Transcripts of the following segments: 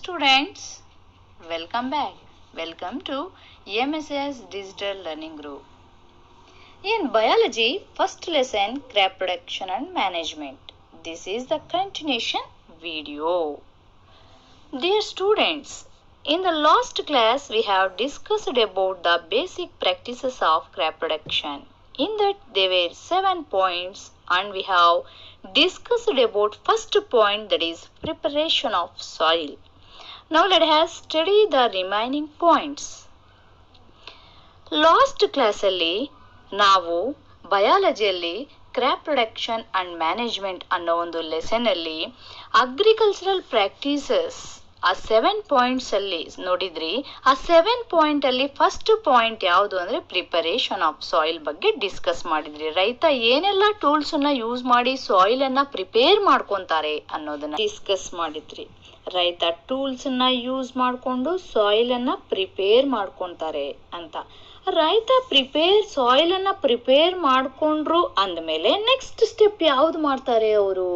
students, welcome back. Welcome to MSS Digital Learning Group. In biology, first lesson crop production and management. This is the continuation video. Dear students, in the last class we have discussed about the basic practices of crop production. In that there were 7 points and we have discussed about first point, that is preparation of soil. Now let us study the remaining points. Last ಕ್ಲಾಸಲ್ಲಿ ನಾವು ಬಯಾಲಜಿಯಲ್ಲಿ crop production and management ಅನ್ನೋ ಒಂದು ಲೆಸನಲ್ಲಿ agricultural practices ಆ 7 points ಅಲ್ಲಿ ನೋಡಿದ್ರಿ. ಆ 7 point ಅಲ್ಲಿ first point ಯಾವುದು ಅಂದ್ರೆ ಪ್ರಿಪರೇಷನ್ ಆಫ್ ಸಾಯಿಲ್ ಬಗ್ಗೆ ಡಿಸ್ಕಸ್ ಮಾಡಿದ್ರಿ. ರೈತ ಏನೆಲ್ಲ ಟೂಲ್ಸ್ ಅನ್ನ ಯೂಸ್ ಮಾಡಿ ಸಾಯಿಲ್ ಅನ್ನ ಪ್ರಿಪೇರ್ ಮಾಡ್ಕೊಂತಾರೆ ಅನ್ನೋದನ್ನ ಡಿಸ್ಕಸ್ ಮಾಡಿದ್ರಿ. ರೈತ ಟೂಲ್ಸ್ ಅನ್ನ ಯೂಸ್ ಮಾಡಿಕೊಂಡು ಸಾಯಿಲ್ ಅನ್ನ ಪ್ರಿಪೇರ್ ಮಾಡ್ಕೊಂತಾರೆ ಅಂತ. ರೈತ ಸಾಯಿಲ್ ಅನ್ನ ಪ್ರಿಪೇರ್ ಮಾಡ್ಕೊಂಡ್ರು ಅಂದಮೇಲೆ ನೆಕ್ಸ್ಟ್ ಸ್ಟೆಪ್ ಯಾವ್ದು ಮಾಡ್ತಾರೆ ಅವರು?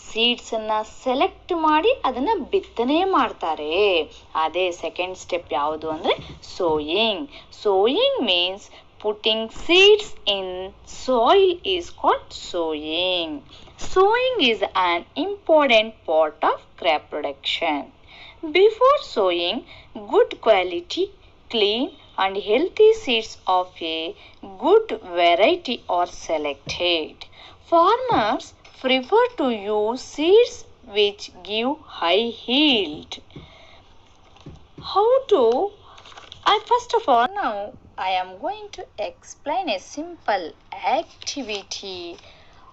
ಸೀಡ್ಸ್ ಅನ್ನ ಸೆಲೆಕ್ಟ್ ಮಾಡಿ ಅದನ್ನ ಬಿತ್ತನೆ ಮಾಡ್ತಾರೆ. ಅದೇ ಸೆಕೆಂಡ್ ಸ್ಟೆಪ್ ಯಾವುದು ಅಂದ್ರೆ sowing. Sowing means putting seeds in soil is called sowing. Sowing is an important part of crop production. Before sowing, good quality, clean and healthy seeds of a good variety are selected. Farmers prefer to use seeds which give high yield. How to? First of all, now I am going to explain a simple activity.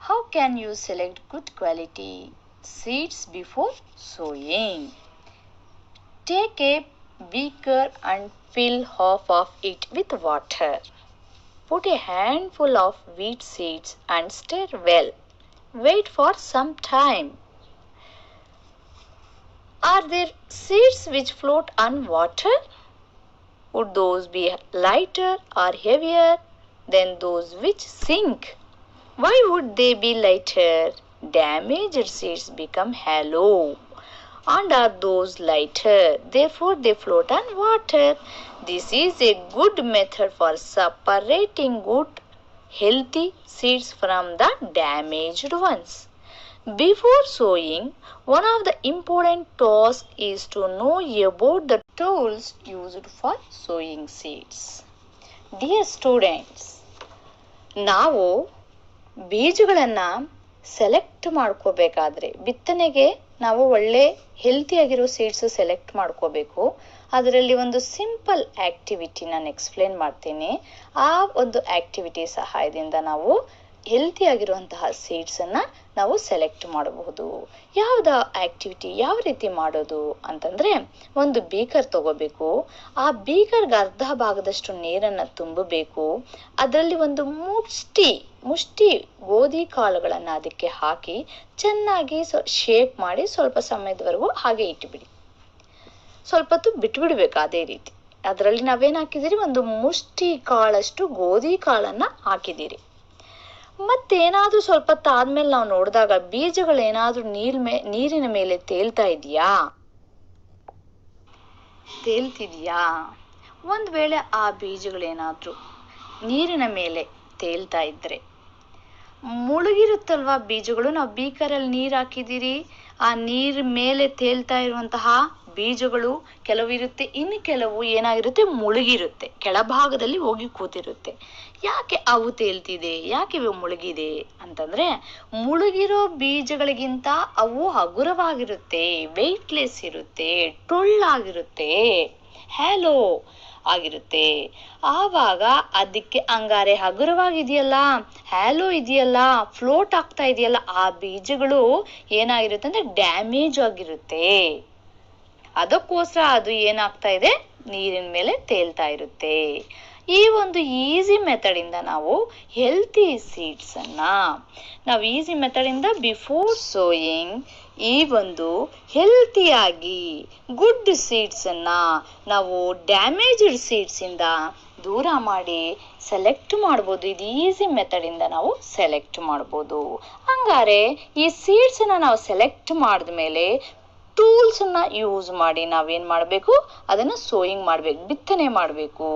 How can you select good quality seeds before sowing? Take a beaker and fill half of it with water. Put a handful of wheat seeds and stir well. Wait for some time. Are there seeds which float on water? Would those be lighter or heavier than those which sink? Why would they be lighter? Damaged seeds become hollow. And are those lighter? Therefore they float on water. This is a good method for separating good, healthy seeds from the damaged ones. Before sowing, one of the important tasks is to know about the tools used for sowing seeds. Dear students, ನಾವು ಬೀಜಗಳನ್ನು select ಮಾಡ್ಕೋಬೇಕಾದ್ರೆ ಬಿತ್ತನೆಗೆ ನಾವು ಒಳ್ಳೆ ಹೆಲ್ತಿಯಾಗಿರೋ seeds select ಮಾಡ್ಕೋಬೇಕು. ಅದರಲ್ಲಿ ಒಂದು simple activity ನಾನು explain ಮಾಡ್ತೀನಿ. ಆ ಒಂದು ಆಕ್ಟಿವಿಟಿ ಸಹಾಯದಿಂದ ನಾವು ಹೆಲ್ತಿ ಆಗಿರುವಂತಹ ಸೀಡ್ಸ್ ಅನ್ನ ನಾವು ಸೆಲೆಕ್ಟ್ ಮಾಡಬಹುದು. ಯಾವ್ದ ಆಕ್ಟಿವಿಟಿ ಯಾವ ರೀತಿ ಮಾಡೋದು ಅಂತಂದ್ರೆ, ಒಂದು ಬೀಕರ್ ತಗೋಬೇಕು. ಆ ಬೀಕರ್ಗೆ ಅರ್ಧ ಭಾಗದಷ್ಟು ನೀರನ್ನ ತುಂಬಬೇಕು. ಅದರಲ್ಲಿ ಒಂದು ಮುಷ್ಟಿ ಗೋಧಿ ಕಾಳುಗಳನ್ನ ಅದಕ್ಕೆ ಹಾಕಿ ಚೆನ್ನಾಗಿ ಶೇಕ್ ಮಾಡಿ ಸ್ವಲ್ಪ ಸಮಯದವರೆಗೂ ಹಾಗೆ ಇಟ್ಟುಬಿಡಿ. ಸ್ವಲ್ಪ ಹೊತ್ತು ಬಿಟ್ಬಿಡ್ಬೇಕು. ಅದೇ ರೀತಿ ಅದರಲ್ಲಿ ನಾವೇನ್ ಹಾಕಿದಿರಿ, ಒಂದು ಮುಷ್ಟಿ ಕಾಳಷ್ಟು ಗೋಧಿ ಕಾಳನ್ನ ಹಾಕಿದಿರಿ. ಮತ್ತೇನಾದ್ರೂ ಸ್ವಲ್ಪ ಹೊತ್ತಾದ್ಮೇಲೆ ನಾವು ನೋಡಿದಾಗ ಬೀಜಗಳೇನಾದ್ರೂ ನೀರಿನ ಮೇಲೆ ತೇಲ್ತಿದ್ಯಾ? ಒಂದ್ ವೇಳೆ ಆ ಬೀಜಗಳೇನಾದ್ರೂ ನೀರಿನ ಮೇಲೆ ತೇಲ್ತಾ ಇದ್ರೆ, ಮುಳುಗಿರುತ್ತಲ್ವಾ ಬೀಜಗಳು, ನಾವು ಬೀಕರಲ್ಲಿ ನೀರ್ ಹಾಕಿದಿರಿ, ಆ ನೀರ್ ಮೇಲೆ ತೇಲ್ತಾ ಇರುವಂತಹ ಬೀಜಗಳು ಕೆಲವಿರುತ್ತೆ, ಇನ್ನು ಕೆಲವು ಏನಾಗಿರುತ್ತೆ, ಮುಳುಗಿರುತ್ತೆ, ಕೆಳಭಾಗದಲ್ಲಿ ಹೋಗಿ ಕೂತಿರುತ್ತೆ. ಯಾಕೆ ಅವು ತೇಲ್ತಿದೆ, ಯಾಕೆ ಇವು ಮುಳುಗಿದೆ ಅಂತಂದ್ರೆ, ಮುಳುಗಿರೋ ಬೀಜಗಳಿಗಿಂತ ಅವು ಹಗುರವಾಗಿರುತ್ತೆ, ವೆಯ್ಟ್ಲೆಸ್ ಇರುತ್ತೆ, ಟೊಳ್ಳಾಗಿರುತ್ತೆ, ಹ್ಯಾಲೋ ಆಗಿರುತ್ತೆ. ಆವಾಗ ಅದಕ್ಕೆ ಅಂಗಾರೆ ಹಗುರವಾಗಿದೆಯಲ್ಲ, ಹ್ಯಾಲೋ ಇದೆಯಲ್ಲ, ಫ್ಲೋಟ್ ಆಗ್ತಾ ಇದೆಯಲ್ಲ, ಆ ಬೀಜಗಳು ಏನಾಗಿರುತ್ತೆ ಅಂದ್ರೆ ಡ್ಯಾಮೇಜ್ ಆಗಿರುತ್ತೆ. ಅದಕ್ಕೋಸ್ಕರ ಅದು ಏನಾಗ್ತಾ ಇದೆ, ನೀರಿನ ಮೇಲೆ ತೇಲ್ತಾ ಇರುತ್ತೆ. ಈ ಒಂದು ಈಸಿ ಮೆಥಡ್ ಇಂದ ನಾವು ಹೆಲ್ತಿ ಸೀಡ್ಸ್ ಅನ್ನ ಈಸಿ ಮೆಥಡ್ ಇಂದ ಬಿಫೋರ್ ಸೋಯಿಂಗ್ ಈ ಒಂದು ಹೆಲ್ತಿಯಾಗಿ ಗುಡ್ ಸೀಡ್ಸ್ ಅನ್ನ ನಾವು ಡ್ಯಾಮೇಜ್ಡ್ ಸೀಡ್ಸ್ ಇಂದ ದೂರ ಮಾಡಿ ಸೆಲೆಕ್ಟ್ ಮಾಡ್ಬೋದು. ಇದು ಈಸಿ ಮೆಥಡ್ ಇಂದ ನಾವು ಸೆಲೆಕ್ಟ್ ಮಾಡ್ಬೋದು. ಹಂಗಾರೆ ಈ ಸೀಡ್ಸ್ ಅನ್ನ ನಾವು ಸೆಲೆಕ್ಟ್ ಮಾಡಿದ್ಮೇಲೆ ಟೂಲ್ಸ್ ಅನ್ನ ಯೂಸ್ ಮಾಡಿ ನಾವೇನ್ ಮಾಡಬೇಕು, ಅದನ್ನ ಸೋಯಿಂಗ್ ಮಾಡ್ಬೇಕು, ಬಿತ್ತನೆ ಮಾಡಬೇಕು.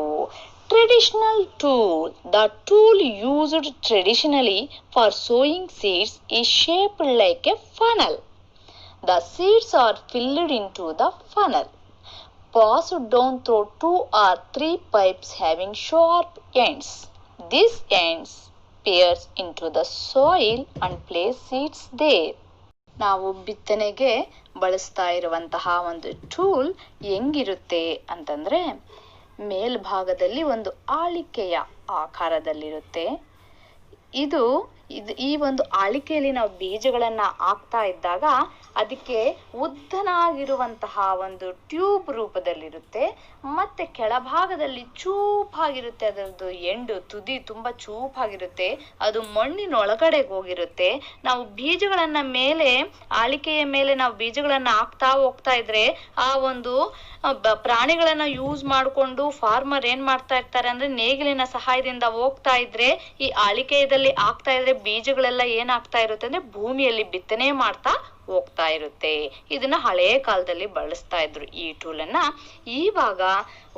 Traditional tool. The tool used traditionally for sowing seeds is shaped like A funnel. The seeds are filled into the funnel, passed down through 2 or 3 pipes having sharp ends. These ends pierce into the soil and place seeds there. ನಾವು ಬಿತ್ತನೆಗೆ ಬಳಸ್ತಾ ಇರುವಂತಹ ಒಂದು tool ಹೆಂಗಿರುತ್ತೆ ಅಂತಂದ್ರೆ, ಮೇಲ್ಭಾಗದಲ್ಲಿ ಒಂದು ಆಳಿಕೆಯ ಆಕಾರದಲ್ಲಿರುತ್ತೆ. ಈ ಒಂದು ಆಳಿಕೆಯಲ್ಲಿ ನಾವು ಬೀಜಗಳನ್ನ ಹಾಕ್ತಾ ಇದ್ದಾಗ ಅದಕ್ಕೆ ಉದ್ದನಾಗಿರುವಂತಹ ಒಂದು ಟ್ಯೂಬ್ ರೂಪದಲ್ಲಿರುತ್ತೆ. ಮತ್ತೆ ಕೆಳಭಾಗದಲ್ಲಿ ಚೂಪಾಗಿರುತ್ತೆ, ಅದರದ್ದು ಎಂಡು ತುದಿ ತುಂಬಾ ಚೂಪಾಗಿರುತ್ತೆ. ಅದು ಮಣ್ಣಿನೊಳಗಡೆಗೆ ಹೋಗಿರುತ್ತೆ. ನಾವು ಬೀಜಗಳನ್ನ ಮೇಲೆ ಆಳಿಕೆಯ ಮೇಲೆ ನಾವು ಬೀಜಗಳನ್ನ ಹಾಕ್ತಾ ಹೋಗ್ತಾ ಇದ್ರೆ ಆ ಒಂದು ಪ್ರಾಣಿಗಳನ್ನ ಯೂಸ್ ಮಾಡಿಕೊಂಡು ಫಾರ್ಮರ್ ಏನ್ ಮಾಡ್ತಾ ಇರ್ತಾರೆ ಅಂದ್ರೆ, ನೇಗಿಲಿನ ಸಹಾಯದಿಂದ ಹೋಗ್ತಾ ಇದ್ರೆ ಈ ಆಳಿಕೆಯದಲ್ಲಿ ಆಗ್ತಾ ಇದ್ರೆ ಬೀಜಗಳೆಲ್ಲ ಏನಾಗ್ತಾ ಇರುತ್ತೆ ಅಂದ್ರೆ ಭೂಮಿಯಲ್ಲಿ ಬಿತ್ತನೆ ಮಾಡ್ತಾ ಹೋಗ್ತಾ ಇರುತ್ತೆ. ಇದನ್ನ ಹಳೆ ಕಾಲದಲ್ಲಿ ಬಳಸ್ತಾ ಇದ್ರು ಈ ಟೂಲ್ ಅನ್ನ. ಇವಾಗ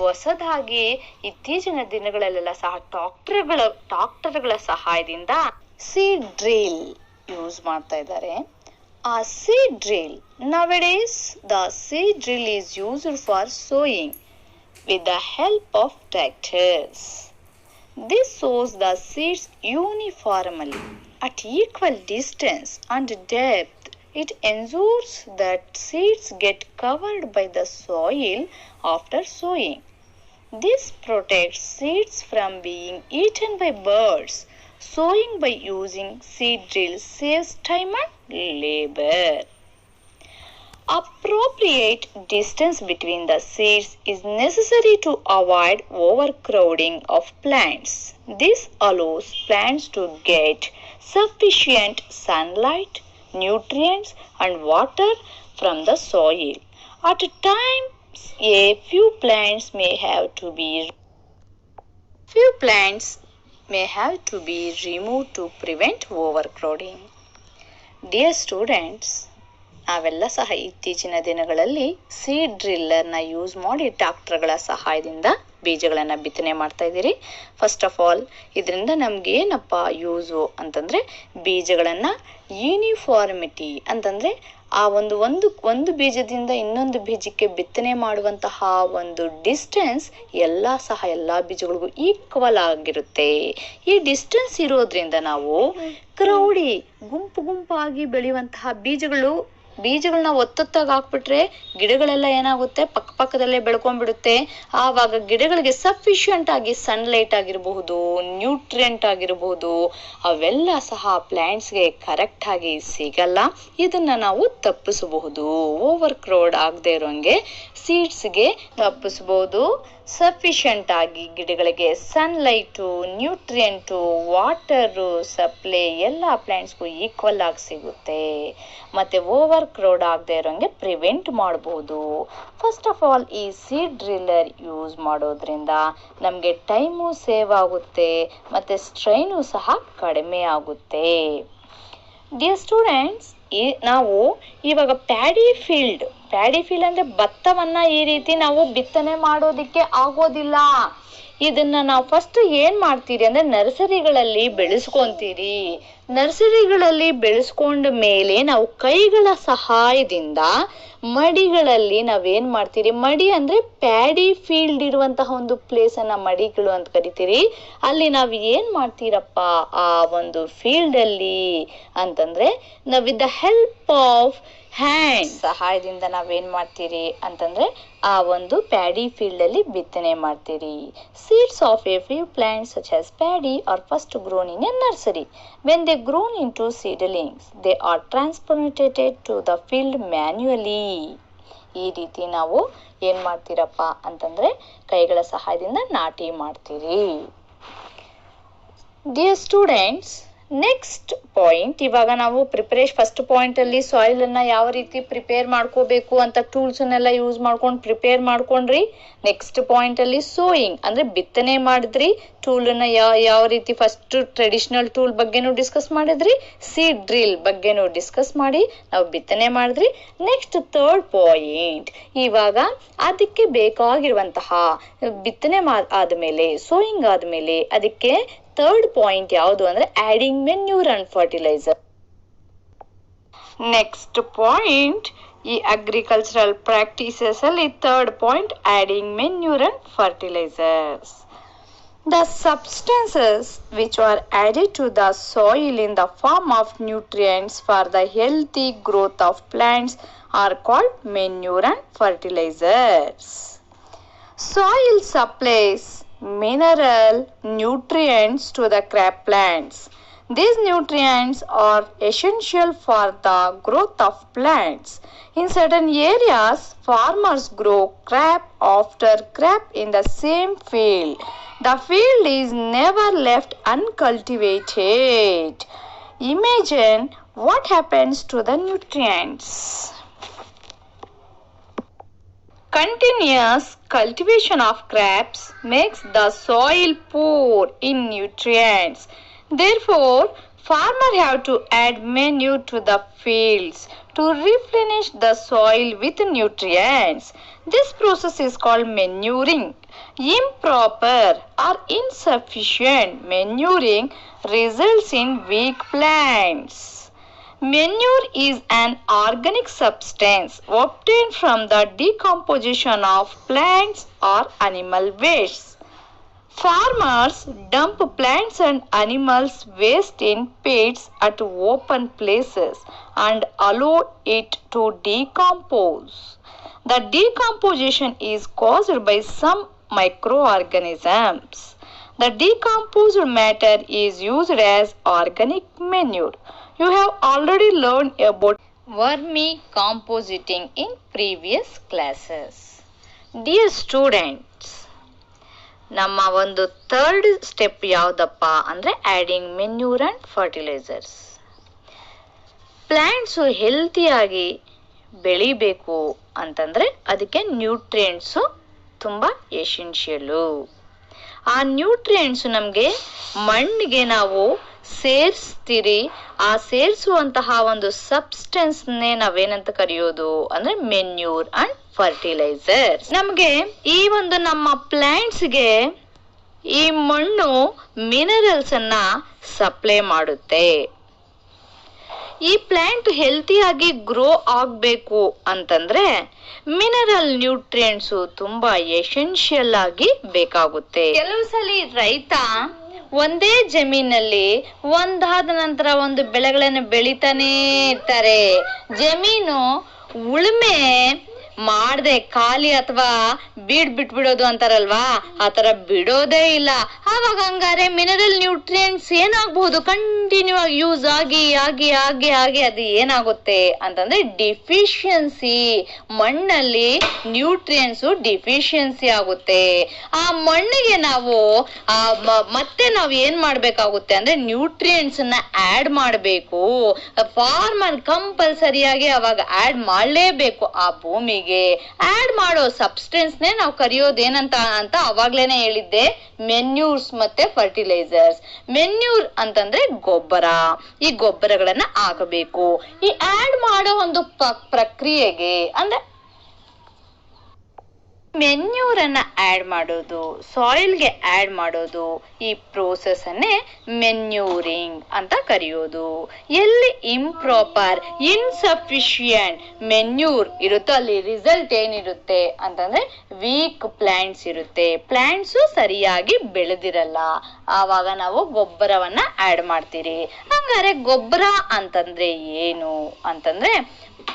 ಹೊಸದಾಗಿ ಇತ್ತೀಚಿನ ದಿನಗಳಲ್ಲೆಲ್ಲ ಸಹ ಟ್ರಾಕ್ಟರ್ಗಳ ಸಹಾಯದಿಂದ ಸೀಡ್ ಡ್ರಿಲ್ ಯೂಸ್ ಮಾಡ್ತಾ ಇದ್ದಾರೆ. ಆ seed drill. Nowadays, the seed drill is used for sowing with the help of tractors. This sows the seeds uniformly at equal distance and depth. It ensures that seeds get covered by the soil after sowing. This protects seeds from being eaten by birds. Sowing by using seed drill saves time and labor. Appropriate distance between the seeds is necessary to avoid overcrowding of plants. This allows plants to get sufficient sunlight, nutrients and water from the soil. At times, a few plants may have to be removed to prevent overcrowding. Dear students, ನಾವೆಲ್ಲ ಸಹ ಇತ್ತೀಚಿನ ದಿನಗಳಲ್ಲಿ seed ಡ್ರಿಲ್ಲರ್ನ use ಮಾಡಿ ಟ್ರಾಕ್ಟರ್ಗಳ ಸಹಾಯದಿಂದ ಬೀಜಗಳನ್ನ ಬಿತ್ತನೆ ಮಾಡ್ತಾ ಇದ್ದೀರಿ. ಫಸ್ಟ್ ಆಫ್ ಆಲ್ ಇದರಿಂದ ನಮ್ಗೆ ಏನಪ್ಪ ಯೂಸು ಅಂತಂದ್ರೆ, ಬೀಜಗಳನ್ನ ಯೂನಿಫಾರ್ಮಿಟಿ ಅಂತಂದ್ರೆ ಆ ಒಂದು ಬೀಜದಿಂದ ಇನ್ನೊಂದು ಬೀಜಕ್ಕೆ ಬಿತ್ತನೆ ಮಾಡುವಂತಹ ಒಂದು ಡಿಸ್ಟೆನ್ಸ್ ಎಲ್ಲಾ ಬೀಜಗಳಿಗೂ ಈಕ್ವಲ್ ಆಗಿರುತ್ತೆ. ಈ ಡಿಸ್ಟೆನ್ಸ್ ಇರೋದ್ರಿಂದ ನಾವು ಗುಂಪಾಗಿ ಬೆಳೆಯುವಂತಹ ಬೀಜಗಳನ್ನ ಒತ್ತೊತ್ತಾಗಿ ಹಾಕ್ಬಿಟ್ರೆ ಗಿಡಗಳೆಲ್ಲ ಏನಾಗುತ್ತೆ, ಪಕ್ಕದಲ್ಲೇ ಬೆಳ್ಕೊಂಡ್ಬಿಡುತ್ತೆ. ಆವಾಗ ಗಿಡಗಳಿಗೆ ಸಫಿಶಿಯಂಟ್ ಆಗಿ ಸನ್ಲೈಟ್ ಆಗಿರಬಹುದು, ನ್ಯೂಟ್ರಿಯೆಂಟ್ ಆಗಿರಬಹುದು, ಅವೆಲ್ಲ ಸಹ ಪ್ಲಾಂಟ್ಸ್ಗೆ ಕರೆಕ್ಟ್ ಆಗಿ ಸಿಗಲ್ಲ. ಇದನ್ನ ನಾವು ತಪ್ಪಿಸಬಹುದು. ಓವರ್ ಕ್ರೌಡ್ ಆಗದೆ ಇರೋಂಗೆ ಸೀಡ್ಸ್ಗೆ ತಪ್ಪಿಸಬಹುದು. ಸಫಿಶಿಯಂಟ್ ಆಗಿ ಗಿಡಗಳಿಗೆ ಸನ್ಲೈಟು, ನ್ಯೂಟ್ರಿಯೆಂಟು, ವಾಟರು ಸಪ್ಲೈ ಎಲ್ಲ ಪ್ಲಾಂಟ್ಸ್ಗೂ ಈಕ್ವಲ್ ಆಗಿ ಸಿಗುತ್ತೆ. ಮತ್ತೆ ಓವರ್ ಕ್ರೌಡ್ ಆಗದೆ ಇರೋಂಗೆ ಪ್ರಿವೆಂಟ್ ಮಾಡಬಹುದು. ಫಸ್ಟ್ ಆಫ್ ಆಲ್ ಈ ಸೀಡ್ ಡ್ರಿಲ್ಲರ್ ಯೂಸ್ ಮಾಡೋದ್ರಿಂದ ನಮಗೆ ಟೈಮು ಸೇವ್ ಆಗುತ್ತೆ, ಮತ್ತೆ ಸ್ಟ್ರೈನು ಸಹ ಕಡಿಮೆ ಆಗುತ್ತೆ. ಡಿಯರ್ ಸ್ಟೂಡೆಂಟ್ಸ್, ನಾವು ಇವಾಗ ಪ್ಯಾಡಿ ಫೀಲ್ಡ್ ಅಂದ್ರೆ ಭತ್ತವನ್ನ ಈ ರೀತಿ ನಾವು ಬಿತ್ತನೆ ಮಾಡೋದಿಕ್ಕೆ ಆಗೋದಿಲ್ಲ. ಇದನ್ನ ನಾವು ಫಸ್ಟ್ ಏನ್ ಮಾಡ್ತೀರಿ ಅಂದ್ರೆ ನರ್ಸರಿಗಳಲ್ಲಿ ಬೆಳೆಸ್ಕೊಂತೀರಿ. ನರ್ಸರಿಗಳಲ್ಲಿ ಬೆಳೆಸ್ಕೊಂಡ ಮೇಲೆ ನಾವು ಕೈಗಳ ಸಹಾಯದಿಂದ ಮಡಿಗಳಲ್ಲಿ ನಾವೇನ್ ಮಾಡ್ತೀರಿ, ಮಡಿ ಅಂದ್ರೆ ಪ್ಯಾಡಿ ಫೀಲ್ಡ್ ಇರುವಂತಹ ಒಂದು ಪ್ಲೇಸ್ ಅನ್ನ ಮಡಿಗಳು ಅಂತ ಕರಿತೀರಿ. ಅಲ್ಲಿ ನಾವ್ ಏನ್ ಮಾಡ್ತೀರಪ್ಪ ಆ ಒಂದು ಫೀಲ್ಡ್ ಅಲ್ಲಿ ಅಂತಂದ್ರೆ, with the help of hand ಸಹಾಯದಿಂದ ನಾವೇನ್ ಮಾಡ್ತೀರಿ ಅಂತಂದ್ರೆ ಆ ಒಂದು ಪ್ಯಾಡಿ ಫೀಲ್ಡ್ ಅಲ್ಲಿ ಬಿತ್ತನೆ ಮಾಡ್ತೀರಿ. Seeds of a few plants such as paddy are first grown in a nursery. When they grown into seedlings, they are transplanted to the field manually. ಈ ರೀತಿ ನಾವು ಏನ್ ಮಾಡ್ತೀರಪ್ಪ ಅಂತಂದ್ರೆ ಕೈಗಳ ಸಹಾಯದಿಂದ ನಾಟಿ ಮಾಡ್ತೀರಿ. Dear students, ನೆಕ್ಸ್ಟ್ ಪಾಯಿಂಟ್, ಇವಾಗ ನಾವು ಫಸ್ಟ್ ಪಾಯಿಂಟ್ ಅಲ್ಲಿ ಸಾಯಿಲ್ ಅನ್ನ ಯಾವ ರೀತಿ ಪ್ರಿಪೇರ್ ಮಾಡ್ಕೋಬೇಕು ಅಂತ ಟೂಲ್ಸ್ ಅನ್ನೆಲ್ಲ ಯೂಸ್ ಮಾಡ್ಕೊಂಡು ಪ್ರಿಪೇರ್ ಮಾಡ್ಕೊಂಡ್ರಿ. ನೆಕ್ಸ್ಟ್ ಪಾಯಿಂಟ್ ಅಲ್ಲಿ ಸೋಯಿಂಗ್ ಅಂದ್ರೆ ಬಿತ್ತನೆ ಮಾಡಿದ್ರಿ. ಟೂಲ್ ಅನ್ನ ಯಾವ ರೀತಿ ಫಸ್ಟ್ ಟ್ರೆಡಿಷನಲ್ ಟೂಲ್ ಬಗ್ಗೆನೂ ಡಿಸ್ಕಸ್ ಮಾಡಿದ್ರಿ, ಸೀಡ್ ಡ್ರಿಲ್ ಬಗ್ಗೆನೂ ಡಿಸ್ಕಸ್ ಮಾಡಿ ನಾವು ಬಿತ್ತನೆ ಮಾಡಿದ್ರಿ. ನೆಕ್ಸ್ಟ್ ಥರ್ಡ್ ಪಾಯಿಂಟ್, ಇವಾಗ ಅದಕ್ಕೆ ಬೇಕಾಗಿರುವಂತಹ ಬಿತ್ತನೆ ಆದ್ಮೇಲೆ ಸೋಯಿಂಗ್ ಆದ್ಮೇಲೆ ಅದಕ್ಕೆ ಥರ್ಡ್ ಪಾಯಿಂಟ್ ಯಾವುದು ಅಂದ್ರೆ adding manure and fertilizer. Next point, ಈ ಅಗ್ರಿಕಲ್ಚರಲ್ ಪ್ರಾಕ್ಟೀಸಸ್ ಅಲ್ಲಿ third point adding manure and fertilizers. The substances which are added to the soil in the form of nutrients for the healthy growth of plants are called manure and fertilizers. Soil supplies mineral nutrients to the crop plants. These nutrients are essential for the growth of plants. In certain areas, farmers grow crop after crop in the same field. The field is never left uncultivated. Imagine what happens to the nutrients. Continuous cultivation of crops makes the soil poor in nutrients. Therefore, farmers have to add manure to the fields to replenish the soil with nutrients. This process is called manuring. Improper or insufficient manuring results in weak plants. Manure is an organic substance obtained from the decomposition of plants or animal wastes. Farmers dump plants and animals' waste in pits at open places and allow it to decompose. The decomposition is caused by some microorganisms. The decomposed matter is used as organic manure. You have already learned about vermicomposting in previous classes. Dear students, ನಮ್ಮ ಒಂದು third step ಯಾವ್ದಪ್ಪ ಅಂದ್ರೆ adding manure and fertilisers. Plants ಹೆಲ್ತಿಯಾಗಿ ಬೆಳಿಬೇಕು ಅಂತಂದ್ರೆ ಅದಕ್ಕೆ nutrients ತುಂಬಾ ಎಸೆನ್ಷಿಯಲು. ಆ ನ್ಯೂಟ್ರಿಯೆಂಟ್ಸ್ ನಮ್ಗೆ ಮಣ್ಣಿಗೆ ನಾವು ಸೇರಿಸ್ತೀರಿ. ಆ ಸೇರಿಸುವಂತಹ ಒಂದು ಸಬ್ಸ್ಟೆನ್ಸ್ನೇ ನಾವೇನಂತ ಕರೆಯೋದು ಅಂದ್ರೆ ಮೆನ್ಯೂರ್ ಅಂಡ್ ಫರ್ಟಿಲೈಸರ್ಸ್. ನಮ್ಗೆ ಈ ಒಂದು ನಮ್ಮ ಪ್ಲಾಂಟ್ಸ್ಗೆ ಈ ಮಣ್ಣು ಮಿನರಲ್ಸ್ ಅನ್ನ ಸಪ್ಲೈ ಮಾಡುತ್ತೆ. ಈ ಪ್ಲಾಂಟ್ ಹೆಲ್ತಿಯಾಗಿ ಗ್ರೋ ಆಗ್ಬೇಕು ಅಂತಂದ್ರೆ ಮಿನರಲ್ ನ್ಯೂಟ್ರಿಯೆಂಟ್ಸ್ ತುಂಬಾ ಎಸೆನ್ಷಿಯಲ್ ಆಗಿ ಬೇಕಾಗುತ್ತೆ. ಕೆಲವು ಸಲ ರೈತ ಒಂದೇ ಜಮೀನಲ್ಲಿ ಒಂದಾದ ನಂತರ ಒಂದು ಬೆಳೆಗಳನ್ನು ಬೆಳಿತಾನೆ ಇರ್ತಾರೆ. ಜಮೀನು ಉಳುಮೆ ಮಾಡದೆ ಖಾಲಿ ಅಥವಾ ಬಿಟ್ಬಿಡೋದು ಅಂತಾರಲ್ವಾ, ಆತರ ಬಿಡೋದೇ ಇಲ್ಲ. ಆವಾಗ ಹಂಗಾರೆ ಮಿನರಲ್ ನ್ಯೂಟ್ರಿಯೆಂಟ್ಸ್ ಏನಾಗಬಹುದು, ಕಂಟಿನ್ಯೂ ಆಗಿ ಯೂಸ್ ಆಗಿ ಆಗಿ ಆಗಿ ಆಗಿ ಅದು ಏನಾಗುತ್ತೆ ಅಂತಂದ್ರೆ ಡಿಫಿಷಿಯನ್ಸಿ. ಮಣ್ಣಲ್ಲಿ ನ್ಯೂಟ್ರಿಯೆಂಟ್ಸ್ ಡಿಫಿಷಿಯನ್ಸಿ ಆಗುತ್ತೆ. ಆ ಮಣ್ಣಿಗೆ ನಾವು ಮತ್ತೆ ನಾವು ಏನ್ ಮಾಡ್ಬೇಕಾಗುತ್ತೆ ಅಂದ್ರೆ ನ್ಯೂಟ್ರಿಯೆಂಟ್ಸ್ ಅನ್ನ ಆಡ್ ಮಾಡಬೇಕು. ಫಾರ್ಮರ್ ಕಂಪಲ್ಸರಿಯಾಗಿ ಅವಾಗ ಆಡ್ ಮಾಡಲೇಬೇಕು. ಆ ಭೂಮಿಗೆ ಆಡ್ ಮಾಡೋ ಸಬ್ಸ್ಟೆನ್ಸ್ ನೇ ನಾವು ಕರೆಯೋದೇನಂತ ಅಂತ ಅವಾಗ್ಲೇನೆ ಹೇಳಿದ್ದೆ, ಮೆನ್ಯೂರ್ಸ್ ಮತ್ತೆ ಫರ್ಟಿಲೈಸರ್ಸ್. ಮೆನ್ಯೂರ್ ಅಂತಂದ್ರೆ ಗೊಬ್ಬರ. ಈ ಗೊಬ್ಬರಗಳನ್ನ ಹಾಕಬೇಕು. ಈ ಆಡ್ ಮಾಡೋ ಒಂದು ಪ್ರಕ್ರಿಯೆಗೆ ಅಂದ್ರೆ ಮೆನ್ಯೂರ್ ಅನ್ನ ಆಡ್ ಮಾಡೋದು, ಸಾಯಿಲ್ಗೆ ಆಡ್ ಮಾಡೋದು, ಈ ಪ್ರೋಸೆಸ್ ಅನ್ನೇ ಮೆನ್ಯೂರಿಂಗ್ ಅಂತ ಕರೆಯೋದು. ಎಲ್ಲಿ ಇಂಪ್ರಾಪರ್ ಇನ್ಸಫಿಶಿಯಂಟ್ ಮೆನ್ಯೂರ್ ಇರುತ್ತೋ ಅಲ್ಲಿ ರಿಸಲ್ಟ್ ಏನಿರುತ್ತೆ ಅಂತಂದ್ರೆ ವೀಕ್ ಪ್ಲಾಂಟ್ಸ್ ಇರುತ್ತೆ. ಪ್ಲಾಂಟ್ಸ್ ಸರಿಯಾಗಿ ಬೆಳೆದಿರಲ್ಲ. ಆವಾಗ ನಾವು ಗೊಬ್ಬರವನ್ನ ಆಡ್ ಮಾಡ್ತೀರಿ. ಹಂಗಾರೆ ಗೊಬ್ಬರ ಅಂತಂದ್ರೆ ಏನು ಅಂತಂದ್ರೆ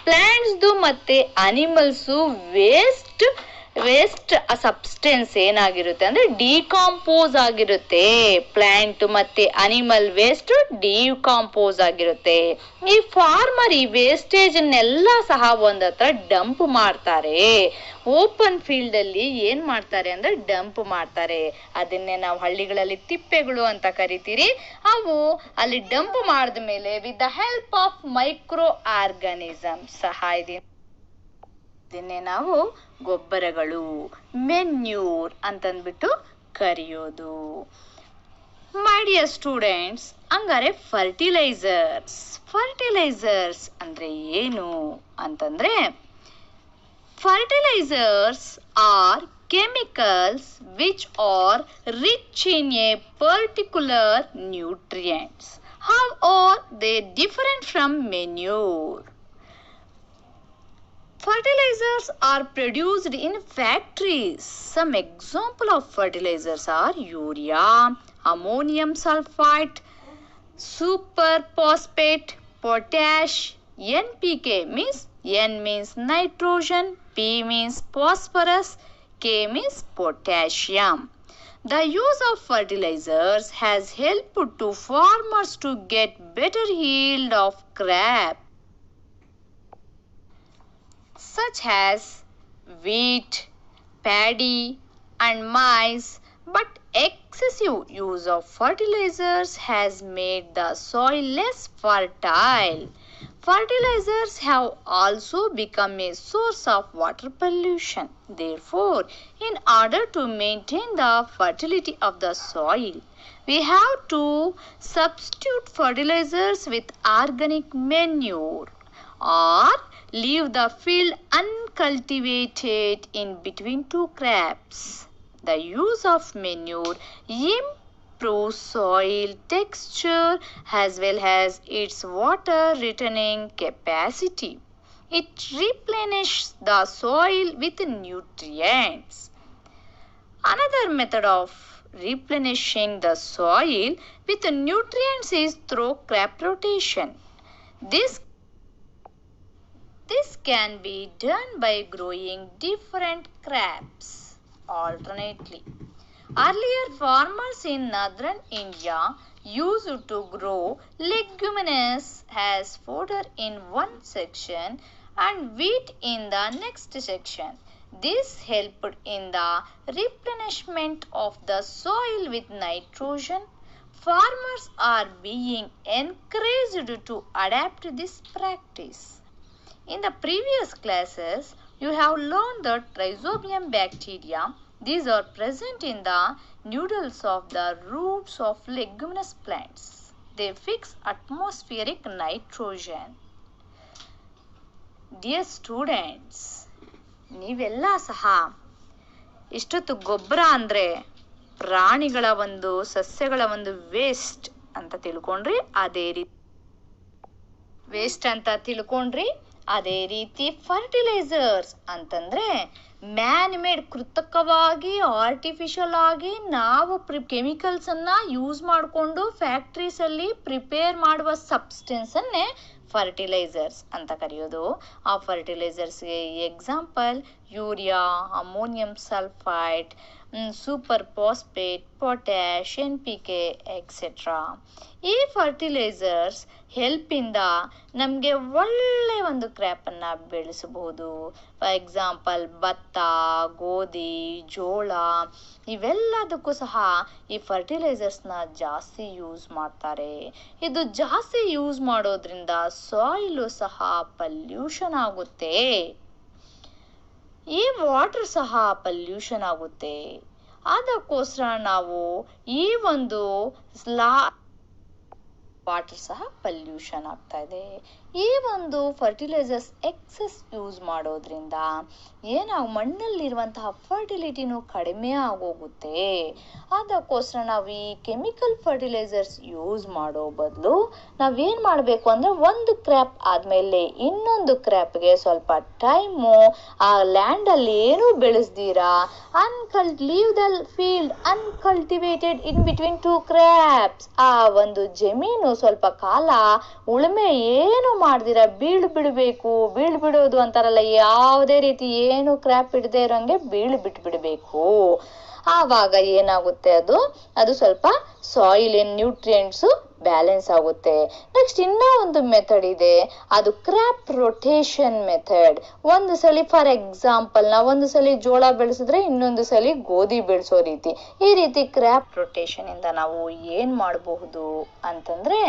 ಪ್ಲಾಂಟ್ಸ್ದು ಮತ್ತೆ ಅನಿಮಲ್ಸು ವೇಸ್ಟ್ ಸಬ್ಸ್ಟೆನ್ಸ್ ಏನಾಗಿರುತ್ತೆ ಅಂದ್ರೆ ಡಿಕಾಂಪೋಸ್ ಆಗಿರುತ್ತೆ. ಪ್ಲಾಂಟ್ ಮತ್ತೆ ಅನಿಮಲ್ ವೇಸ್ಟ್ ಡಿಕಾಂಪೋಸ್ ಆಗಿರುತ್ತೆ. ಈ ಫಾರ್ಮರ್ ಈ ವೇಸ್ಟೇಜ್ ಅನ್ನೆಲ್ಲ ಸಹ ಒಂದತ್ರ ಡಂಪ್ ಮಾಡ್ತಾರೆ. ಓಪನ್ ಫೀಲ್ಡ್ ಅಲ್ಲಿ ಏನ್ ಮಾಡ್ತಾರೆ ಅಂದ್ರೆ ಡಂಪ್ ಮಾಡ್ತಾರೆ. ಅದನ್ನೇ ನಾವು ಹಳ್ಳಿಗಳಲ್ಲಿ ತಿಪ್ಪೆಗಳು ಅಂತ ಕರಿತೀರಿ. ಅವು ಅಲ್ಲಿ ಡಂಪ್ ಮಾಡಿದ ಮೇಲೆ with the help of micro organism ಸಹಾಯದಿಂದ ಇದನ್ನೇ ನಾವು ಗೊಬ್ಬರಗಳು ಮೆನ್ಯೂರ್ ಅಂತಂದ್ಬಿಟ್ಟು ಕರೆಯೋದು. ಮೈ ಡಿಯರ್ ಸ್ಟೂಡೆಂಟ್ಸ್, ಹಂಗಾರೆ ಫರ್ಟಿಲೈಸರ್ಸ್ ಅಂದ್ರೆ ಏನು ಅಂತಂದ್ರೆ fertilizers are chemicals which are rich in a particular nutrients. How are they different from manure? Fertilizers are produced in factories. Some example of fertilizers are urea, ammonium sulfate, superphosphate, potash, NPK means N means nitrogen, P means phosphorus, K means potassium. The use of fertilizers has helped to farmers to get better yield of crop such as wheat, paddy and maize, but excessive use of fertilizers has made the soil less fertile. Fertilizers have also become a source of water pollution. Therefore, in order to maintain the fertility of the soil, we have to substitute fertilizers with organic manure or leave the field uncultivated in between two crops. The use of manure improves soil texture as well as its water retaining capacity. It replenishes the soil with nutrients. Another method of replenishing the soil with nutrients is through crop rotation. This can be done by growing different crops alternately. Earlier, farmers in northern India used to grow leguminous as fodder in one section and wheat in the next section. This helped in the replenishment of the soil with nitrogen. Farmers are being encouraged to adapt this practice. In the previous classes, you have learned that rhizobium bacteria, these are present in the nodules of the roots of leguminous plants. They fix atmospheric nitrogen. Dear students, ನೀವೆಲ್ಲ ಸಹ ಇಷ್ಟೊತ್ತು ಗೊಬ್ಬರ ಅಂದರೆ ಪ್ರಾಣಿಗಳ ಒಂದು ಸಸ್ಯಗಳ ಒಂದು waste ಅಂತ ತಿಳ್ಕೊಂಡ್ರಿ. ಅದೇ ರೀತಿ ಫರ್ಟಿಲೈಸರ್ಸ್ ಅಂತಂದ್ರೆ ಮ್ಯಾನ್ ಮೇಡ್ ಕೃತಕವಾಗಿ ಆರ್ಟಿಫಿಷಿಯಲ್ ಆಗಿ ನಾವು ಕೆಮಿಕಲ್ಸ್ ಅನ್ನ ಯೂಸ್ ಮಾಡಿಕೊಂಡು ಫ್ಯಾಕ್ಟ್ರೀಸ್ ಅಲ್ಲಿ ಪ್ರಿಪೇರ್ ಮಾಡುವ ಸಬ್ಸ್ಟೆನ್ಸ್ ಅನ್ನೇ ಫರ್ಟಿಲೈಸರ್ಸ್ ಅಂತ ಕರೆಯೋದು. ಆ ಫರ್ಟಿಲೈಸರ್ಸ್ಗೆ example urea, ammonium sulphide, super phosphate, potash, NPK etcetera. ಈ ಫರ್ಟಿಲೈಸರ್ಸ್ ಹೆಲ್ಪಿಂದ ನಮಗೆ ಒಳ್ಳೆ ಒಂದು ಕ್ರಾಪನ್ನು ಬೆಳೆಸಬಹುದು. ಫಾರ್ ಎಕ್ಸಾಂಪಲ್ ಭತ್ತ, ಗೋಧಿ, ಜೋಳ ಇವೆಲ್ಲದಕ್ಕೂ ಸಹ ಈ ಫರ್ಟಿಲೈಸರ್ಸ್ನ ಜಾಸ್ತಿ ಯೂಸ್ ಮಾಡ್ತಾರೆ. ಇದು ಜಾಸ್ತಿ ಯೂಸ್ ಮಾಡೋದ್ರಿಂದ ಸಾಯಿಲು ಸಹ ಪಲ್ಯೂಷನ್ ಆಗುತ್ತೆ. ಈ ವಾಟರ್ ಸಹ ಪಲ್ಯೂಷನ್ ಆಗುತ್ತೆ. ಅದಕ್ಕೋಸ್ಕರ ನಾವು ಈ ಒಂದು ವಾಟರ್ ಸಹ ಪಲ್ಯೂಷನ್ ಆಗ್ತಾ ಇದೆ. ಈ ಒಂದು ಫರ್ಟಿಲೈಸರ್ಸ್ ಎಕ್ಸೆಸ್ ಯೂಸ್ ಮಾಡೋದ್ರಿಂದ ಮಣ್ಣಲ್ಲಿರುವಂತಹ ಫರ್ಟಿಲಿಟಿನೂ ಕಡಿಮೆ ಆಗೋಗುತ್ತೆ. ಅದಕ್ಕೋಸ್ಕರ ನಾವು ಈ ಕೆಮಿಕಲ್ ಫರ್ಟಿಲೈಸರ್ಸ್ ಯೂಸ್ ಮಾಡೋ ಬದಲು ನಾವೇನು ಮಾಡಬೇಕು ಅಂದರೆ ಒಂದು ಕ್ರಾಪ್ ಆದಮೇಲೆ ಇನ್ನೊಂದು ಕ್ರಾಪ್ಗೆ ಸ್ವಲ್ಪ ಟೈಮು ಆ ಲ್ಯಾಂಡಲ್ಲಿ ಏನೂ ಬೆಳೆಸ್ದಿರಾ leave the field uncultivated in between two crops. ಆ ಒಂದು ಜಮೀನು ಸ್ವಲ್ಪ ಕಾಲ ಉಳುಮೆ ಏನು ಮಾಡ್ದಿರ ಬಿಡಬೇಕು. ಬಿಡೋದು ಅಂತಾರಲ್ಲ, ಯಾವುದೇ ರೀತಿ ಏನು ಕ್ರ್ಯಾಪ್ ಇಡದೆ ಇರೋಂಗೆ ಬಿಟ್ಬಿಡ್ಬೇಕು. ಆವಾಗ ಏನಾಗುತ್ತೆ, ಅದು ಸ್ವಲ್ಪ ಸಾಯಿಲ್ ನ್ಯೂಟ್ರಿಯೆಂಟ್ಸ್ ಬ್ಯಾಲೆನ್ಸ್ ಆಗುತ್ತೆ. ನೆಕ್ಸ್ಟ್ ಇನ್ನ ಒಂದು ಮೆಥಡ್ ಇದೆ, ಅದು ಕ್ರಾಪ್ ರೊಟೇಷನ್ ಮೆಥಡ್. ಒಂದು ಸಲ ಫಾರ್ ಎಕ್ಸಾಂಪಲ್ ನಾವು ಒಂದು ಸಲ ಜೋಳ ಬೆಳೆಸಿದ್ರೆ ಇನ್ನೊಂದು ಸಲ ಗೋಧಿ ಬೆಳೆಸೋ ರೀತಿ. ಈ ರೀತಿ ಕ್ರಾಪ್ ರೊಟೇಷನ್ ಇಂದ ನಾವು ಏನ್ ಮಾಡಬಹುದು ಅಂತಂದ್ರೆ,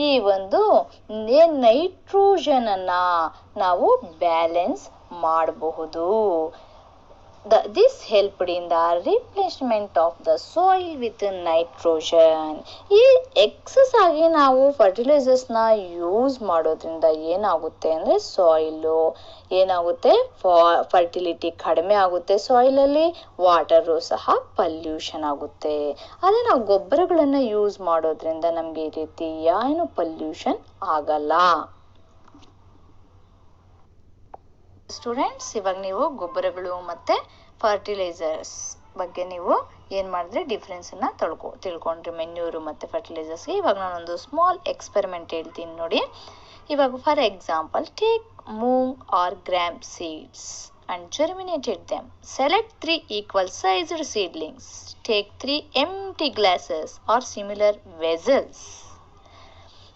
ಈ ಒಂದು ನೈಟ್ರೋಜನ್ ಅನ್ನ ನಾವು ಬ್ಯಾಲೆನ್ಸ್ ಮಾಡಬಹುದು. This helped in the replacement of the soil with nitrogen. ಈ ಎಕ್ಸಸ್ ಆಗಿ ನಾವು ಫರ್ಟಿಲೈಸರ್ಸ್ ನ ಯೂಸ್ ಮಾಡೋದ್ರಿಂದ ಏನಾಗುತ್ತೆ ಅಂದ್ರೆ, ಸಾಯಿಲ್ ಏನಾಗುತ್ತೆ, ಫರ್ಟಿಲಿಟಿ ಕಡಿಮೆ ಆಗುತ್ತೆ ಸಾಯಿಲ್ ಅಲ್ಲಿ, ವಾಟರ್ ಸಹ ಪಲ್ಯೂಷನ್ ಆಗುತ್ತೆ. ಅದೇ ನಾವು ಗೊಬ್ಬರಗಳನ್ನ ಯೂಸ್ ಮಾಡೋದ್ರಿಂದ ನಮ್ಗೆ ಈ ರೀತಿ ಏನು ಪಲ್ಯೂಷನ್ ಆಗಲ್ಲ. ಸ್ಟೂಡೆಂಟ್ಸ್, ಇವಾಗ ನೀವು ಗೊಬ್ಬರಗಳು ಮತ್ತೆ ಫರ್ಟಿಲೈಸರ್ಸ್ ಬಗ್ಗೆ ನೀವು ಏನ್ ಮಾಡಿದ್ರೆ ಡಿಫ್ರೆನ್ಸ್ ಅನ್ನ ತಿಳ್ಕೊಂಡ್ರಿ, ಮೆನ್ಯೂರು ಮತ್ತೆ ಫರ್ಟಿಲೈಸರ್ಸ್. ಇವಾಗ ನಾನೊಂದು ಸ್ಮಾಲ್ ಎಕ್ಸ್ಪೆರಿಮೆಂಟ್ ಹೇಳ್ತೀನಿ ನೋಡಿ. ಇವಾಗ for example, take moong or gram seeds and germinated them. Select 3 equal sized seedlings. Take 3 empty glasses or similar vessels.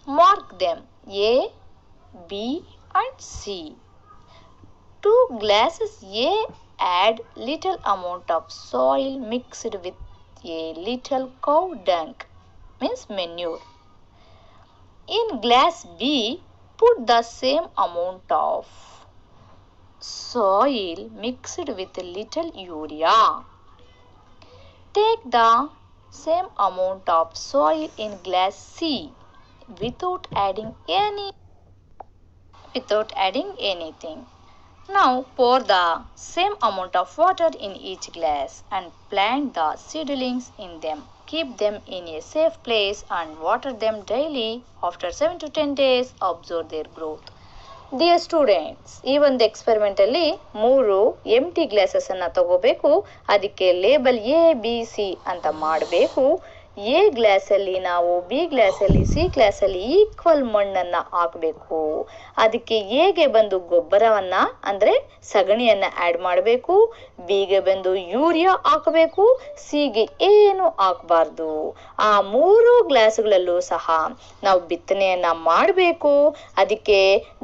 Mark them A, B and C. 2 glasses A, add little amount of soil mixed with a little cow dung, means manure. In glass B, put the same amount of soil mixed with a little urea. Take the same amount of soil in glass C without adding anything. Now pour the same amount of water in each glass and plant the seedlings in them. Keep them in a safe place and water them daily. After 7 to 10 days, observe their growth. Dear students, ಈ ಒಂದು experiment ಅಲ್ಲಿ 3 ಎಂಟಿ glasses ಅನ್ನ ತಗೋಬೇಕು. ಅದಕ್ಕೆ label ABC ಅಂತ ಮಾಡಬೇಕು. A glass ಅಲ್ಲಿ ನಾವು ಬಿ ಗ್ಲಾಸ್ ಅಲ್ಲಿ ಸಿ ಗ್ಲಾಸ್ ಅಲ್ಲಿ ಈಕ್ವಲ್ ಮಣ್ಣನ್ನ ಹಾಕಬೇಕು. ಅದಕ್ಕೆ ಎಗೆ ಬಂದು ಗೊಬ್ಬರವನ್ನ ಅಂದ್ರೆ ಸಗಣಿಯನ್ನ ಆಡ್ ಮಾಡಬೇಕು, ಬಿಗೆ ಬಂದು ಯೂರಿಯಾ ಹಾಕಬೇಕು, ಸಿಗೆ ಏನು ಹಾಕಬಾರ್ದು. ಆ 3 ಗ್ಲಾಸ್ಗಳಲ್ಲೂ ಸಹ ನಾವು ಬಿತ್ತನೆಯನ್ನ ಮಾಡಬೇಕು. ಅದಕ್ಕೆ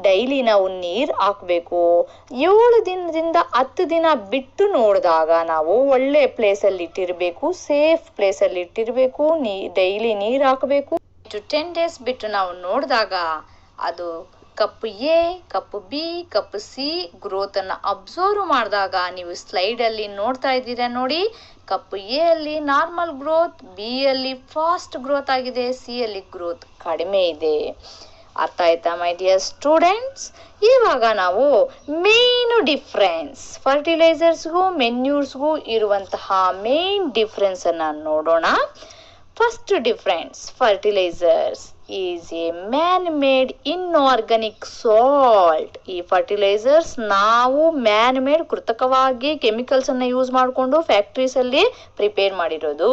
ಡೈಲಿ ನಾವು ನೀರ್ ಹಾಕಬೇಕು. 7 ದಿನದಿಂದ 10 ದಿನ ಬಿಟ್ಟು ನೋಡಿದಾಗ ನಾವು ಒಳ್ಳೆ ಪ್ಲೇಸ್ ಅಲ್ಲಿ ಇಟ್ಟಿರ್ಬೇಕು, ಸೇಫ್ ಪ್ಲೇಸ್ ಅಲ್ಲಿ ಇಟ್ಟಿರ್ಬೇಕು, ಡೈಲಿ ನೀರ್ ಹಾಕಬೇಕು. 10 ಡೇಸ್ ಬಿಟ್ಟು ನಾವು ನೋಡಿದಾಗ ಅದು cup A, cup B, cup C growth ಅನ್ನ ಅಬ್ಸರ್ವ್ ಮಾಡಿದಾಗ ನೀವು ಸ್ಲೈಡ್ ಅಲ್ಲಿ ನೋಡ್ತಾ ಇದ್ದೀರಾ ನೋಡಿ. ಕಪ್ ಎ ಅಲ್ಲಿ ನಾರ್ಮಲ್ ಗ್ರೋತ್, ಬಿ ಅಲ್ಲಿ ಫಾಸ್ಟ್ ಗ್ರೋತ್ ಆಗಿದೆ, ಸಿ ಅಲ್ಲಿ ಗ್ರೋತ್ ಕಡಿಮೆ ಇದೆ. ಅರ್ಥ ಆಯ್ತಾ ಮೈ ಡಿಯರ್ ಸ್ಟೂಡೆಂಟ್ಸ್? ಇವಾಗ ನಾವು ಮೇನ್ ಡಿಫ್ರೆನ್ಸ್, ಫರ್ಟಿಲೈಸರ್ಸ್ಗೂ ಮೆನ್ಯೂರ್ಸ್ಗೂ ಇರುವಂತಹ ಮೇನ್ ಡಿಫ್ರೆನ್ಸ್ ಅನ್ನ ನೋಡೋಣ. First difference, fertilisers is a man-made inorganic salt. ಈ ಫರ್ಟಿಲೈಸರ್ಸ್ ನಾವು man-made ಕೃತಕವಾಗಿ ಕೆಮಿಕಲ್ಸ್ ಅನ್ನ ಯೂಸ್ ಮಾಡಿಕೊಂಡು ಫ್ಯಾಕ್ಟರೀಸ್ ಅಲ್ಲಿ ಪ್ರಿಪೇರ್ ಮಾಡಿರೋದು.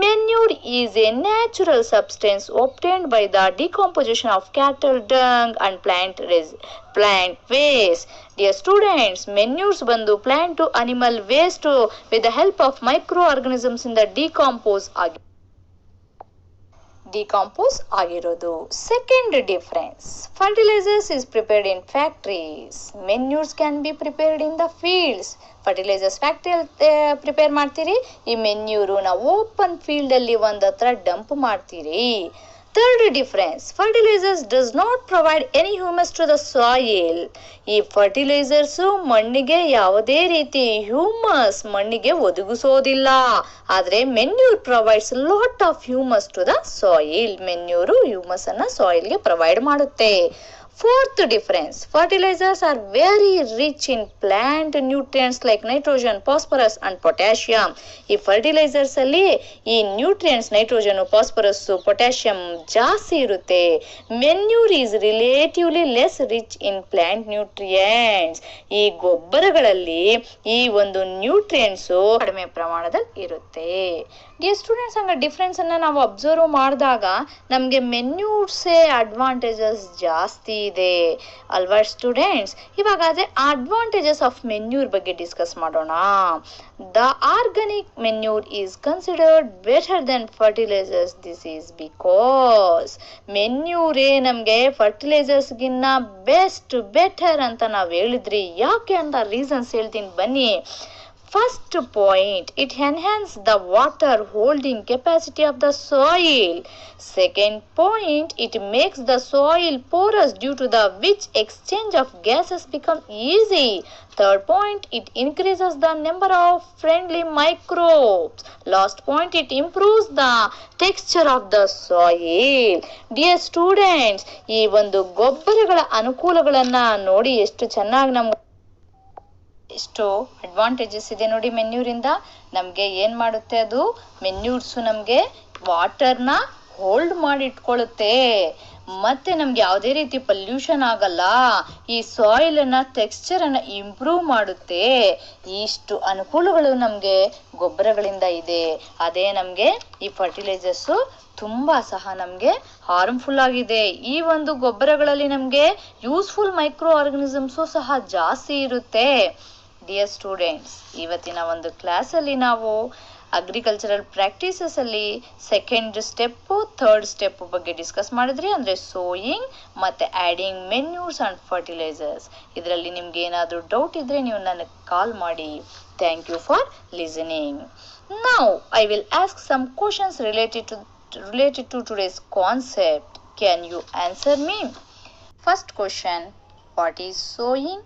Manure is a natural substance obtained by the decomposition of cattle dung and plant waste. Dear students, manures ಬಂದು plant to animal waste with the help of microorganisms in the decompose ಆಗಿರೋದು. Second difference, fertilisers is prepared in factories, manures can be prepared in the fields. Fertilisers factory prepare ಮಾಡ್ತೀರಿ, ಈ manure ನಾವು open field ಅಲ್ಲಿ ಒಂದ್ ಹತ್ರ dump ಮಾಡ್ತೀರಿ. Third difference, fertilizers does not provide any humus to the soil. ಈ fertilizers ಮಣ್ಣಿಗೆ ಯಾವುದೇ ರೀತಿ ಹ್ಯೂಮಸ್ ಮಣ್ಣಿಗೆ ಒದಗಿಸೋದಿಲ್ಲ. ಆದ್ರೆ manure provides lot of humus to the soil. Manure humus ಅನ್ನ ಸಾಯಿಲ್ಗೆ ಪ್ರೊವೈಡ್ ಮಾಡುತ್ತೆ. Fourth difference, fertilizers are very rich in plant nutrients like nitrogen, phosphorus and potassium. ಈ ಫರ್ಟಿಲೈಸರ್ಸ್ ಅಲ್ಲಿ ಈ ನ್ಯೂಟ್ರಿಯೆಂಟ್ಸ್ ನೈಟ್ರೋಜನ್, ಫಾಸ್ಫರಸ್, ಪೊಟ್ಯಾಷಿಯಂ ಜಾಸ್ತಿ ಇರುತ್ತೆ. Manure is relatively less rich in plant nutrients. ಈ ಗೊಬ್ಬರಗಳಲ್ಲಿ ಈ ಒಂದು ನ್ಯೂಟ್ರಿಯೆಂಟ್ಸ್ ಕಡಿಮೆ ಪ್ರಮಾಣದಲ್ಲಿ ಇರುತ್ತೆ. ಡಿಯರ್ ಸ್ಟೂಡೆಂಟ್ಸ್, ಹಂಗ ಡಿಫ್ರೆನ್ಸ್ ಅನ್ನ ನಾವು ಅಬ್ಸರ್ವ್ ಮಾಡಿದಾಗ ನಮ್ಗೆ ಮೆನ್ಯೂರ್ಸೇ ಅಡ್ವಾಂಟೇಜಸ್ ಜಾಸ್ತಿ ಇದೆ ಅಲ್ವಾ ಸ್ಟೂಡೆಂಟ್ಸ್. ಇವಾಗಾದ್ರೆ ಅಡ್ವಾಂಟೇಜಸ್ ಆಫ್ ಮೆನ್ಯೂರ್ ಬಗ್ಗೆ ಡಿಸ್ಕಸ್ ಮಾಡೋಣ. The organic manure is considered better then fertilisers. This is because ಮೆನ್ಯೂರೇ ನಮಗೆ ಫರ್ಟಿಲೈಸರ್ಸ್ಗಿನ್ನ ಬೆಟರ್ ಅಂತ ನಾವು ಹೇಳಿದ್ರಿ. ಯಾಕೆ ಅಂತ ರೀಸನ್ಸ್ ಹೇಳ್ತೀನಿ ಬನ್ನಿ. First point, it enhances the water holding capacity of the soil. Second point, it makes the soil porous due to the which exchange of gases become easy. Third point, it increases the number of friendly microbes. Last point, it improves the texture of the soil. Dear students, ಈ ಒಂದು ಗೊಬ್ಬರಗಳ ಅನುಕೂಲಗಳನ್ನ ನೋಡಿ ಎಷ್ಟು ಚೆನ್ನಾಗಿ ನಮ್ಗೆ ಎಷ್ಟು advantages ಇದೆ ನೋಡಿ ಮೆನ್ಯೂರಿಂದ. ನಮಗೆ ಏನು ಮಾಡುತ್ತೆ ಅದು ಮೆನ್ಯೂರ್ಸು ನಮಗೆ ವಾಟರ್ನ ಹೋಲ್ಡ್ ಮಾಡಿ ಇಟ್ಕೊಳ್ಳುತ್ತೆ, ಮತ್ತೆ ನಮ್ಗೆ ಯಾವುದೇ ರೀತಿ ಪಲ್ಯೂಷನ್ ಆಗಲ್ಲ, ಈ ಸಾಯಿಲನ್ನ ಟೆಕ್ಸ್ಚರನ್ನು ಇಂಪ್ರೂವ್ ಮಾಡುತ್ತೆ. ಇಷ್ಟು ಅನುಕೂಲಗಳು ನಮಗೆ ಗೊಬ್ಬರಗಳಿಂದ ಇದೆ. ಅದೇ ನಮಗೆ ಈ ಫರ್ಟಿಲೈಸರ್ಸು ತುಂಬ ಸಹ ನಮಗೆ ಹಾರ್ಮ್ಫುಲ್ ಆಗಿದೆ. ಈ ಒಂದು ಗೊಬ್ಬರಗಳಲ್ಲಿ ನಮಗೆ ಯೂಸ್ಫುಲ್ ಮೈಕ್ರೋ ಆರ್ಗನಿಸಮ್ಸು ಸಹ ಜಾಸ್ತಿ ಇರುತ್ತೆ. ಡಿಯರ್ ಸ್ಟೂಡೆಂಟ್ಸ್, ಇವತ್ತಿನ ಒಂದು ಕ್ಲಾಸಲ್ಲಿ ನಾವು ಅಗ್ರಿಕಲ್ಚರಲ್ ಪ್ರಾಕ್ಟೀಸಸ್ ಅಲ್ಲಿ ಸೆಕೆಂಡ್ ಸ್ಟೆಪ್ಪು ಥರ್ಡ್ ಸ್ಟೆಪ್ ಬಗ್ಗೆ ಡಿಸ್ಕಸ್ ಮಾಡಿದ್ರಿ. ಅಂದರೆ ಸೋಯಿಂಗ್ ಮತ್ತು ಆ್ಯಡಿಂಗ್ ಮೆನ್ಯೂರ್ಸ್ ಆ್ಯಂಡ್ ಫರ್ಟಿಲೈಸರ್ಸ್. ಇದರಲ್ಲಿ ನಿಮ್ಗೆ ಏನಾದರೂ ಡೌಟ್ ಇದ್ದರೆ ನೀವು ನನಗೆ ಕಾಲ್ ಮಾಡಿ. Thank you for listening. Now I will ask some questions related to today's concept. Can you answer me? First question, what is sowing?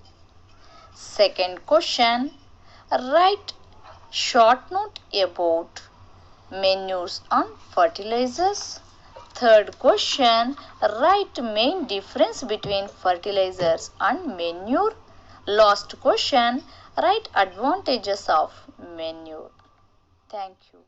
Second question, write short note about manures and fertilizers. Third question, write main difference between fertilizers and manure. Last question, write advantages of manure. Thank you.